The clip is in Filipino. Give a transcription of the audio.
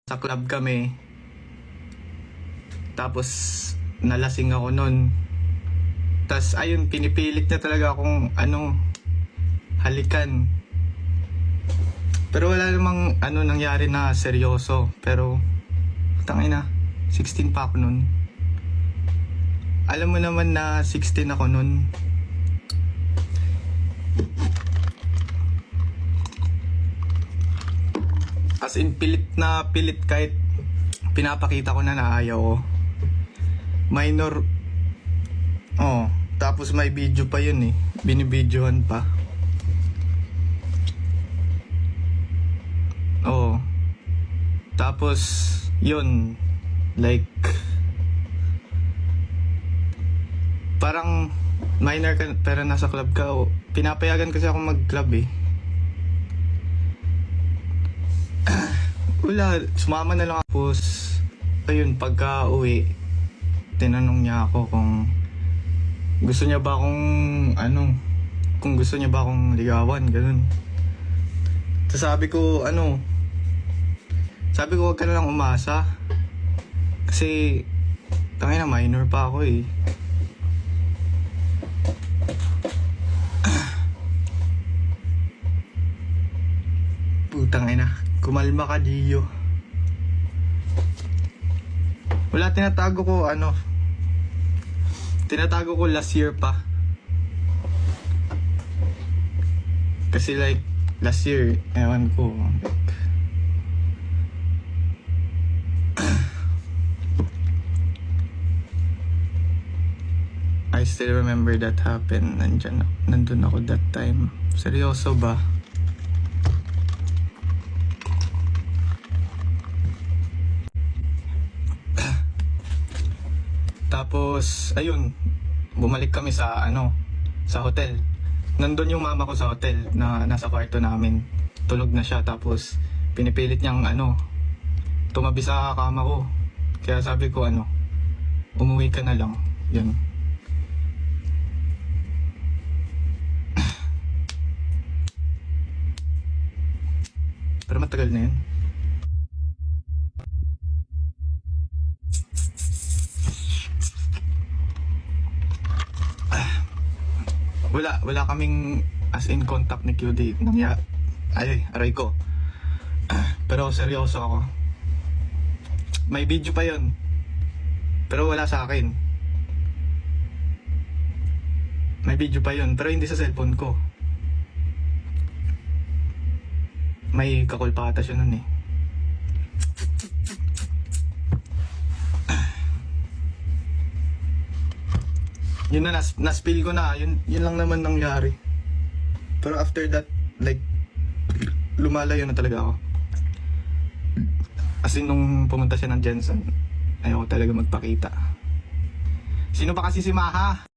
Sa club kami. Tapos nalasing ako nun. Tas ayun, pinipilit niya talaga akong halikan. Pero wala namang nangyari na seryoso. Pero tangina, 16 pa ako nun. Alam mo naman na 16 ako nun. As in, pilit na pilit kahit pinapakita ko na ayaw ko. Minor. Oh, tapos may video pa yun eh. Binibidyohan pa. Oh. Tapos, yun. Like, parang minor ka pero nasa club ka. Oh, pinapayagan kasi ako mag-club eh. Wala, sumama na lang ako. Ayun, pagka uwi, tinanong niya ako kung gusto niya ba akong kung gusto niya ba akong ligawan, ganun. So sabi ko, sabi ko wag ka na lang umasa. Kasi, tangina, minor pa ako eh. Putang ina, kumalma ka, Dio. Wala, tinatago ko tinatago ko last year pa. Kasi like last year, ewan ko, I still remember that happened. Nandun ako that time. Seryoso ba? Tapos, ayun, bumalik kami sa sa hotel. Nandun yung mama ko sa hotel na nasa kwarto namin. Tulog na siya, tapos pinipilit niyang tumabi sa kama ko. Kaya sabi ko umuwi ka na lang. Yun. Pero matagal na yun. Wala kaming as in contact ni QD. Aray ko. Pero seryoso ako. May video pa yon. Pero wala sa akin. May video pa yon, pero hindi sa cellphone ko. May kakul pa ata siya nun eh. Yun na, na-spill ko na. Yun lang naman nangyari. Pero after that, like, lumalayo na talaga ako. As in, nung pumunta siya ng Jensen, ayaw ko talaga magpakita. Sino ba kasi si Maha?